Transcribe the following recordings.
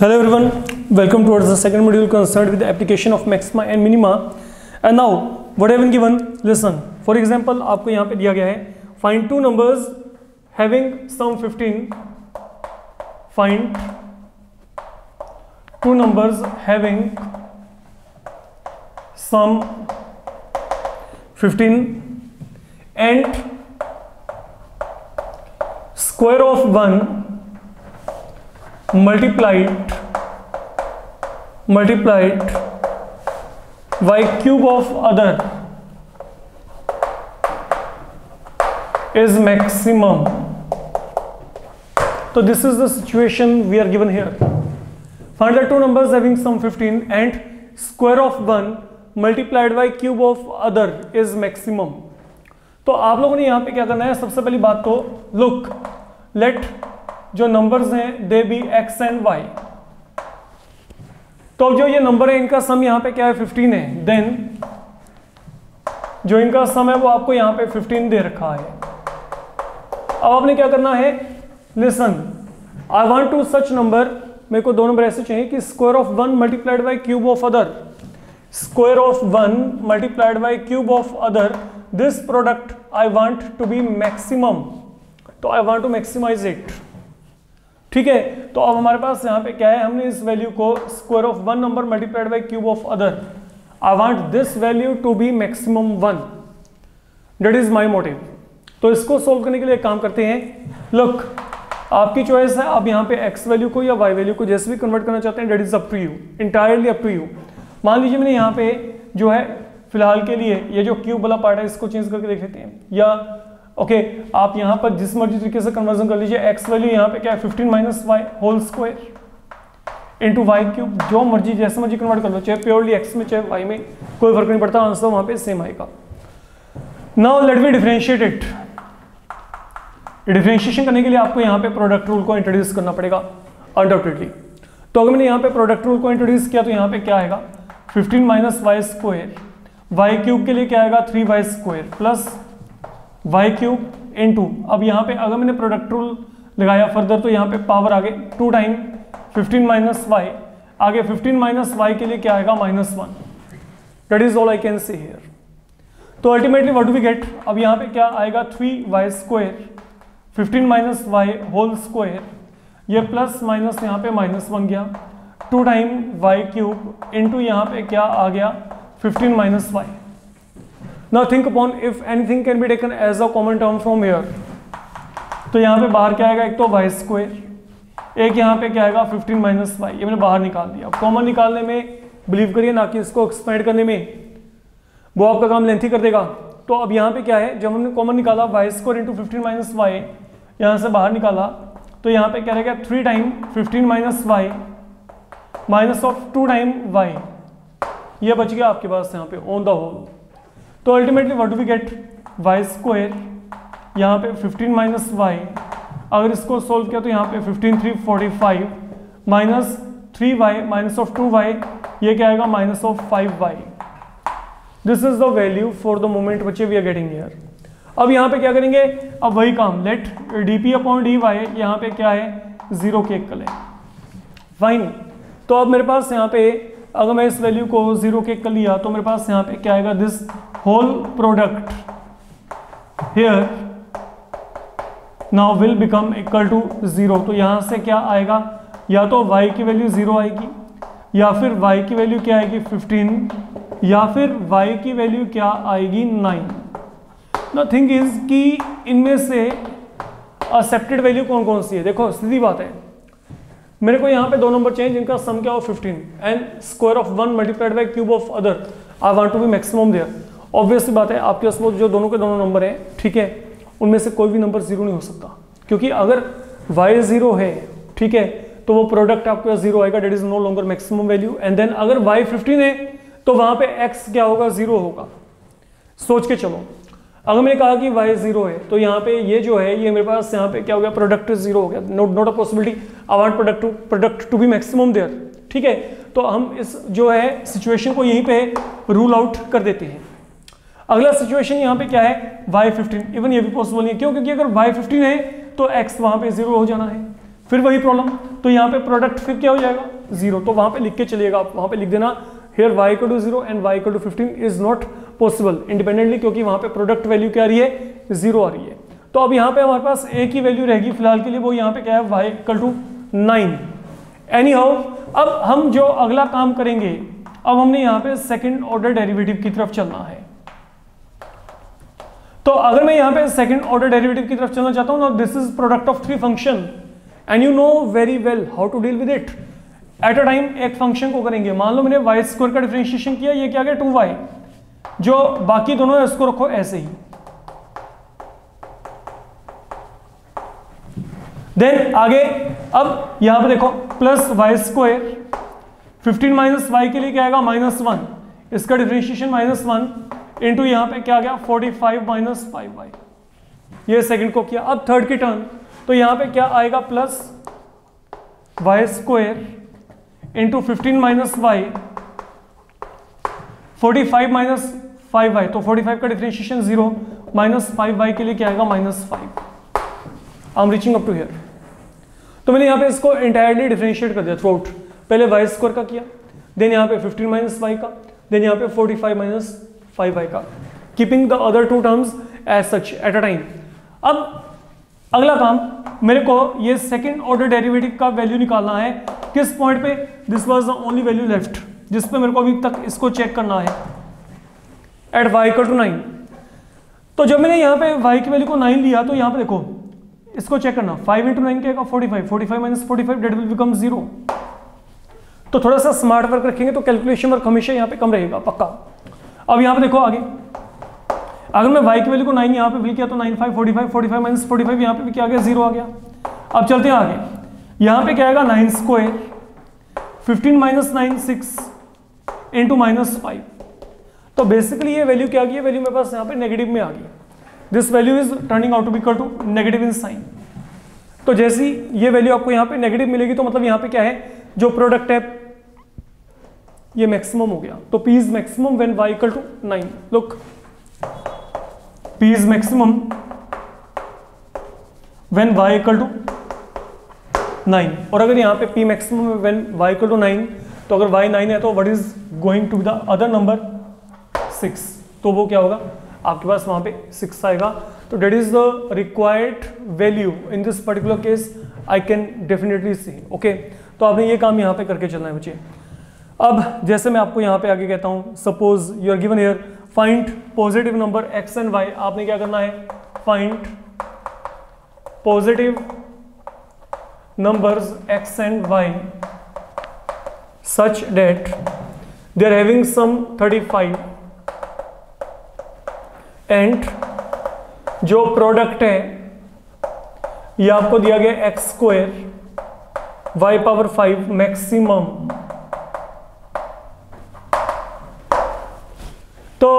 Hello everyone, welcome towards the second module concerned with the application of maxima and minima. And now what I have been given, listen. For example, आपको यहाँ पे दिया गया है find two numbers having sum 15. Find two numbers having sum 15 and square of 1 multiplied by cube of other is maximum. So this is the situation we are given here. Find the two numbers having sum 15 and square of 1 multiplied by cube of other is maximum. तो आप लोगों ने यहाँ पे क्या करना है, सबसे पहली बात तो look, let जो नंबर्स हैं दे बी x एंड y. तो जो ये नंबर है इनका सम यहाँ पे क्या है 15 है, देन जो इनका सम है वो आपको यहाँ पे 15 दे रखा है. अब आपने क्या करना है, listen, I want to such number, मेरे को दो नंबर ऐसे चाहिए कि square of 1 multiplied by cube of other, square of 1 multiplied by cube of other, this product I want to be maximum. तो I want to maximize it. ठीक है, तो अब हमारे पास यहाँ पे क्या है, हमने इस वैल्यू को square of 1 number multiplied by cube of other, I want this value to be maximum 1. That is my motive. तो इसको सोल्व करने के लिए एक काम करते हैं. लुक, आपकी चॉइस है, आप यहाँ पे x वैल्यू को या y वैल्यू को जैसे भी कन्वर्ट करना चाहते हैं, that is up to you, entirely up to you. मान लीजिए मैंने यहाँ पे जो है फिलहाल के लिए ये जो क्यूब वाला पार्ट है इसको चेंज करके देख लेते हैं, या ओके आप यहाँ पर जिस मर्जी तरीके से कन्वर्जन कर लीजिए. x वैल्यू यहाँ पे क्या है 15 minus Y whole square into Y cube, जो मर्जी जैसे मर्जी कन्वर्ट कर लो, चाहे प्योरली x में चाहे y में, कोई फर्क नहीं पड़ता, आंसर वहाँ पे सेम आएगा. Now let me differentiate it. Differentiation करने के लिए आपको यहाँ पे प्रोडक्ट रूल को इंट्रोड्यूस करना पड़ेगा अनडाउटेडली. तो अगर मैंने यहाँ पे प्रोडक्ट रूल को इंट्रोड्यूस किया तो यहाँ पे क्या आएगा 15 minus Y square, Y cube के लिए क्या आएगा 3y square plus Y cube into, अब यहाँ पे अगर मैंने प्रोडक्ट रूल लगाया फर्दर तो यहाँ पे पावर आगे 2 टाइम 15 माइनस वाई, आगे 15 माइनस वाई के लिए क्या आएगा -1. That is all I can say here. तो ultimately what do we get, अब यहाँ पे क्या आएगा 3y square 15 minus Y whole square, ये प्लस माइनस यहाँ पे -1 गया, 2 टाइम वाई क्यूब इंटू यहाँ पे क्या आ गया 15 minus Y. Now think upon if anything can be taken as a common term from here. तो यहाँ पे बाहर क्या आएगा, एक तो y स्क्वायर, एक यहाँ पे क्या आएगा 15 माइनस वाई, ये मैंने बाहर निकाल दिया. अब कॉमन निकालने में बिलीव करिए ना कि इसको एक्सपेंड करने में, वो आपका काम लेंथी कर देगा. तो अब यहाँ पे क्या है, जब हमने कॉमन निकाला y square into 15 minus Y, यहाँ से बाहर निकाला तो यहाँ पे क्या रहेगा 3 time 15 minus Y minus of 2 time Y, ये बच गया आपके पास यहाँ पे ऑन द होल. तो ultimately what do we get, Y square यहाँ पे 15 माइनस वाई, अगर इसको सोल्व किया तो यहाँ पे 15 3 45 minus 3y minus of 2y, ये क्या आएगा minus of 5y. This is the value for the moment बच्चे वी आर गेटिंग हियर. अब यहाँ पे क्या करेंगे, अब वही काम, लेट dp अपॉन dy, यहाँ पे क्या है 0 के इक्वल है. फाइन. तो अब मेरे पास यहाँ पे अगर मैं इस वैल्यू को 0 के इक्वल लिया तो मेरे पास यहाँ पे क्या आएगा, this whole product here now will become equal to 0. तो यहाँ से क्या आएगा, या तो y की वैल्यू 0 आएगी, या फिर y की वैल्यू क्या आएगी 15, या फिर y की वैल्यू क्या आएगी 9. द थिंग इज कि इनमें से एक्सेप्टेड वैल्यू कौन कौन सी है. देखो सीधी बात है, मेरे को यहाँ पे दो नंबर चाहिए जिनका सम क्या हो 15 and square of 1 multiplied by cube of other, I want to be maximum there. Obviously बात है, आपके पास जो दोनों के दोनों नंबर हैं, ठीक है, उनमें से कोई भी नंबर 0 नहीं हो सकता, क्योंकि अगर y 0 है, ठीक है, तो वो प्रोडक्ट आपके पास 0 आएगा, that is no longer maximum value. And then अगर y 15 है तो वहां पे x क्या होगा 0 होगा. सोच के चलो, अगर मैंने कहा कि y 0 है तो यहाँ पे ये जो है, ये मेरे पास यहाँ पे क्या हो गया, प्रोडक्ट 0 हो गया. Not a possibility, I want product to be maximum there. ठीक है, तो हम इस जो है सिचुएशन को यहीं पे रूल आउट कर देते हैं. अगला सिचुएशन यहाँ पे क्या है y15, इवन ये भी पॉसिबल नहीं है. क्यों? क्योंकि अगर y15 है तो x वहां पे 0 हो जाना है. फिर वही प्रॉब्लम, तो यहाँ पे प्रोडक्ट फिर क्या हो जाएगा 0, तो वहां पे लिख के चलिएगा आप, वहां पे लिख देना here y equal to 0 and y equal to 15 is not possible independently, क्योंकि वहां पे प्रोडक्ट वैल्यू क्या आ रही है 0 आ रही है। तो अब यहाँ पे हमारे पास एक ही वैल्यू रहेगी फिलहाल के लिए, वो यहाँ पे क्या है y equal to 9। Any how, अब हम जो अगला काम करेंगे, अब हमने यहाँ पे सेकंड ऑर्डर डेरिवेटिव की तरफ चलना है। तो अगर मैं यहाँ पे सेकंड ऑर्डर डेरिवेटिव की तरफ चलना चाहता हूँ ना, this is product of 3 function and you know very well how to deal with it. At a time एक फंक्शन को करेंगे, मान लो मैंने वाई स्क्वायर का डिफरेंशिएशन किया, ये क्या गया 2y, जो बाकी दोनों है उसको रखो ऐसे ही। देन आगे, अब यहां पे देखो plus y square, 15 minus y के लिए क्या आएगा -1, इसका डिफरेंशिएशन -1 इंटू यहां पे क्या आ गया 45 माइनस 5y, ये सेकंड को किया। अब थर्ड की टर्न, तो यहां पे क्या आएगा plus y square into 15 minus y, 45 minus 5y, तो 45 का डिफरेंशिएशन 0, माइनस 5y के लिए क्या आएगा -5। I am reaching up to here. तो मैंने यहाँ पे इसको इंटायरली डिफरेंशिएट कर दिया थ्रू आउट, पहले वाई स्क्वायर का किया, देन यहाँ पे 15 माइनस वाई का, देन यहाँ पे 45 माइनस 5y का, keeping the other 2 terms as such at a time. अब अगला काम, मेरे को ये सेकंड ऑर्डर डेरिवेटिव का वैल्यू निकालना है, किस पॉइंट पे, this was the only value left जिस पे मेरे को अभी तक इसको चेक करना है, एट y इक्वल टू 9। तो जब मैंने यहाँ पे y की वैल्यू को 9 लिया, तो यहाँ पे देखो इसको चेक करना, 5 इंटू 9 क्या 45, 45 माइनस 45 डेट विल बिकम 0। तो थोड़ा सा स्मार्ट वर्क रखेंगे तो कैलकुलेशन वर्क हमेशा यहाँ पे कम रहेगा पक्का। अब यहाँ पे देखो आगे, अगर मैं y की वैल्यू को 9 यहाँ पे फिल किया तो 9 5 45, 45 माइनस 45 यहाँ पे भी क्या आ गया 0 आ गया। अब चलते हैं आगे, यहाँ पे क्या आएगा 9 स्क्वायर, 15 माइनस 9 6 इंटू -5। तो बेसिकली ये वैल्यू क्या आ गई, ये वैल्यू मेरे पास यहाँ पे नेगेटिव में आ गई, this value is turning out to be equal to negative in sign. तो जैसी ये वैल्यू आपको यहाँ पे नेगेटिव मिलेगी, तो मतलब यहाँ पे क्या है, जो प्रोडक्ट है ये मैक्सिमम हो गया। तो P is maximum when y equal to 9। Look, P is maximum when y equal to 9। और अगर यहाँ पे P maximum when y equal to 9, तो अगर y 9 है तो what is going to be the other number 6, तो वो क्या होगा आपके पास वहां पे 6 आएगा। तो that is the required value in this particular case, I can definitely see. Okay, तो आपने ये काम यहाँ पे करके चलना है बच्चे। अब जैसे मैं आपको यहाँ पे आगे कहता हूँ, suppose you are given here find positive number x and y, आपने क्या करना है, find positive numbers x and y such that they are having sum 35 and जो प्रोडक्ट है ये आपको दिया गया x square y power 5 maximum. तो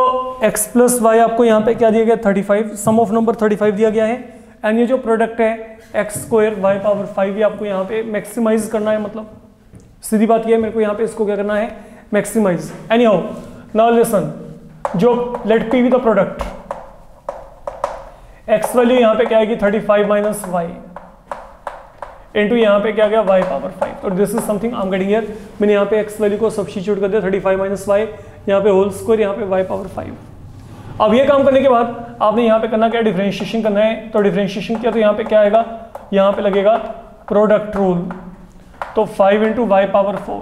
x प्लस वाई आपको यहां पे क्या दिया गया 35, सम ऑफ नंबर 35 दिया गया है, एंड ये जो प्रोडक्ट है एक्स स्क्वायर वाई पावर 5 ये आपको यहां पे मैक्सिमाइज करना है। मतलब सीधी बात ये है, मेरे को यहां पे इसको क्या करना है, maximize. Anyhow, now listen, जो let p be the product, x value यहाँ पे क्या आएगी 35 माइनस वाई इंटू यहाँ पे क्या गया y पावर 5। तो this is something I am getting here, मैंने यहाँ पे x वैल्यू को सब्स्टिट्यूट कर दिया 35 माइनस वाई, यहाँ पे होल स्क्वायर, यहाँ पे y पावर 5। अब ये काम करने के बाद आपने यहाँ पे करना क्या, डिफरेंशिएशन करना है। तो डिफरेंशिएशन किया तो यहाँ पे क्या आएगा, यहाँ पे लगेगा प्रोडक्ट रूल, तो 5 इंटू वाई पावर 4,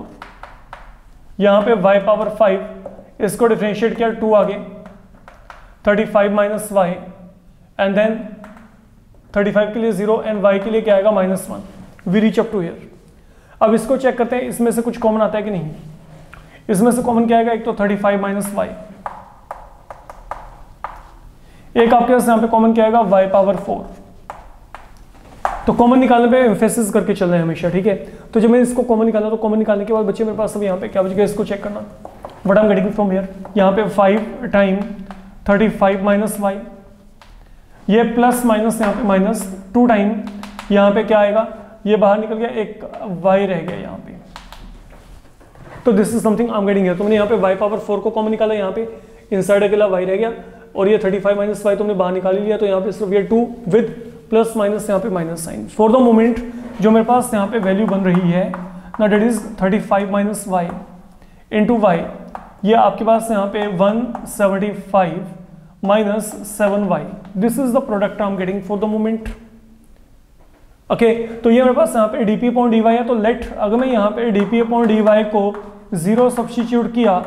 यहाँ पे y पावर 5, इसको डिफरेंशिएट किया 2 आगे 35 माइनस वाई, एंड देन 35 के लिए 0 एंड y के लिए क्या आएगा -1। We reach up to here. अब इसको चेक करते हैं, इसमें से कुछ कॉमन आता है कि नहीं। इसमें से कॉमन क्या आएगा, एक तो 35 माइनस वाई, एक आपके पास यहाँ पे कॉमन क्या आएगा y पावर 4। तो कॉमन निकालने पे एम्फेसिस करके चल रहे हैं हमेशा, ठीक है। तो जब मैं इसको कॉमन निकाला, तो कॉमन निकालने के बाद बच्चे मेरे पास अब यहाँ पे क्या बच गया, इसको चेक करना, what I am getting from here. यहाँ पे 5 टाइम 35 माइनस वाई, ये प्लस माइनस यहाँ पे माइनस 2 टाइम, यहाँ पे क्या आएगा, ये बाहर निकल गया, एक y रह गया यहाँ पे। तो this is something I am getting here. तुमने यहाँ पे y पावर 4 को कॉमन निकाला, यहाँ पे इनसाइड अकेला y रह गया, और ये 35 माइनस वाई तुमने बाहर निकाल लिया। तो यहाँ पे सिर्फ ये 2 विद प्लस माइनस यहाँ पे minus sign. For the moment जो मेरे पास यहाँ पे वैल्यू बन रही है ना, that is 35 minus y into y, ये आपके पास यहाँ पे 175 minus 7y, this is the product I am getting for the moment. Okay, तो ये मेरे पास यहाँ पे dp अपॉन dy है, तो लेट अगर मैं यहाँ पे dp अपॉन dy को 0 सब्स्टिट्यूट किया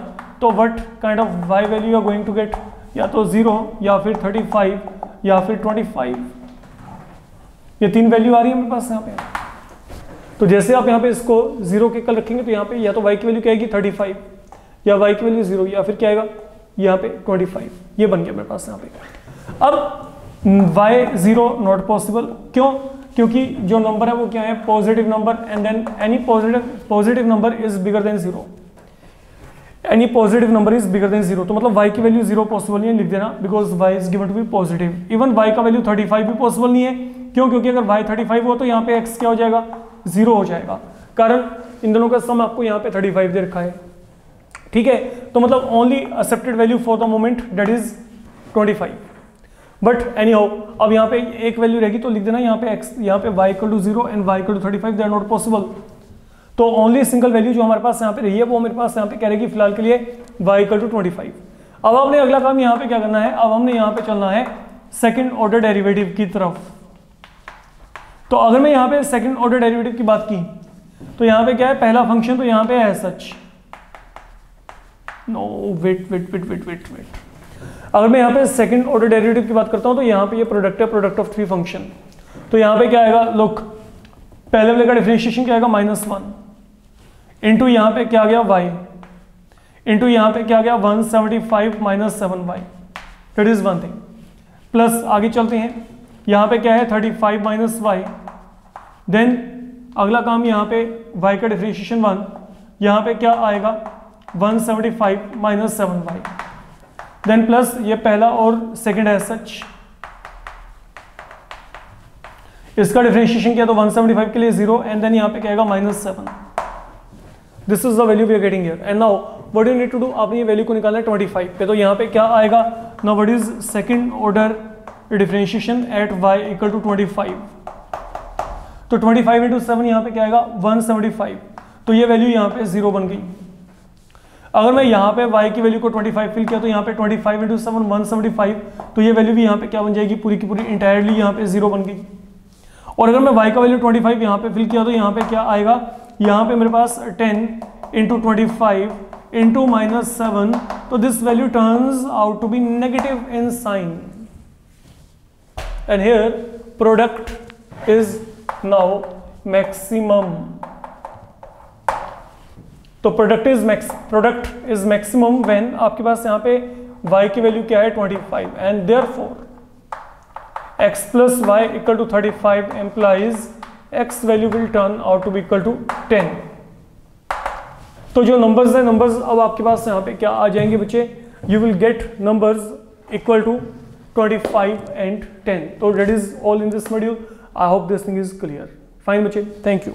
तो what kind of y value are going to get, या तो 0 या फिर 35 या फिर 25, ये 3 वैल्यू आ रही है मेरे पास यहाँ पे। तो जैसे आप यहाँ पे इसको 0 के कल रखेंगे तो यहाँ पे या तो y की वैल्यू क्या आएगी 35, या y की वैल्यू 0, या फिर क्या आएगा यहाँ पे 25, ये बन गया मेरे पास यहाँ पे। अब y0 नॉट पॉसिबल, क्यों? क्योंकि जो नंबर है वो क्या है, positive number, and then any positive number is bigger than 0, any positive number is bigger than 0, तो मतलब y की वैल्यू 0 पॉसिबल नहीं है, लिख देना, because y is given to be positive. Even y का वैल्यू 35 भी पॉसिबल नहीं है, क्यों? क्योंकि अगर y 35 हो तो यहाँ पे x क्या हो जाएगा, 0 हो जाएगा, कारण इन दोनों का सम आपको यहाँ पे 35 दे रखा है, ठीक है। तो मतलब only accepted value for the moment that is 25, but any how अब यहाँ पे एक वैल्यू रहेगी तो लिख देना यहाँ पे x, यहाँ पे y equal to 0 and y equal to 35, they are not possible. तो ओनली सिंगल वैल्यू जो हमारे पास यहाँ पे रही है वो मेरे पास यहाँ पे क्या रहेगी फिलहाल के लिए y इक्वल टू 25। अब हमने अगला काम यहाँ पे क्या करना है, अब हमने यहाँ पे चलना है सेकंड ऑर्डर डेरिवेटिव की तरफ। तो अगर मैं यहाँ पे सेकंड ऑर्डर डेरिवेटिव की बात की तो यहाँ पे क्या है, पहला फंक्शन तो यहाँ पे है सच, नो वेट, अगर मैं यहाँ पे सेकंड ऑर्डर डेरिवेटिव की बात करता हूँ तो यहाँ पे ये प्रोडक्ट है, प्रोडक्ट ऑफ 3 फंक्शन। तो यहाँ पे क्या आएगा, लुक पहले वाले का डिफरेंशिएशन क्या आएगा -1 इंटू यहाँ पे क्या आ गया y इंटू यहाँ पे क्या आ गया 175 minus 7y, that is one thing, plus आगे चलते हैं, यहाँ पे क्या है 35 माइनस वाई, देन अगला काम यहाँ पे y का डिफरेंशिएशन 1, यहाँ पे क्या आएगा 175 माइनस 7y, देन प्लस ये पहला और सेकंड है सच, इसका डिफरेंशिएशन किया तो 175 के लिए 0 एंड देन यहाँ पे क्या आएगा -7, this is the value we are getting here. And now what you need to do, आपने ये वैल्यू को निकालना है 25 पे, तो यहाँ पे क्या आएगा, now what is second order differentiation at y equal to 25, तो 25 इंटू 7 यहाँ पे क्या आएगा 175, तो ये वैल्यू यहाँ पे 0 बन गई। अगर मैं यहाँ पे y की वैल्यू को 25 फिल किया तो यहाँ पे 25 इंटू 7 175, तो ये वैल्यू भी यहाँ पे क्या बन जाएगी, पूरी की पूरी इंटायरली यहाँ पे 0 बन गई। और अगर मैं y का वैल्यू 25 यहाँ पे फिल किया तो यहाँ पे क्या आएगा, यहाँ पे मेरे पास 10 इंटू 25 इंटू -7, तो this value turns out to be negative in sign, and here product is now maximum, तो प्रोडक्ट इज मैक्सिमम व्हेन आपके पास यहाँ पे y की वैल्यू क्या है 25, and therefore x plus y equal to 35 implies x value will turn out to be equal to 10। तो जो नंबर्स है, नंबर्स अब आपके पास यहाँ पे क्या आ जाएंगे बच्चे, you will get numbers equal to 25 and 10. So that is all in this module. I hope this thing is clear. Fine बच्चे, thank you.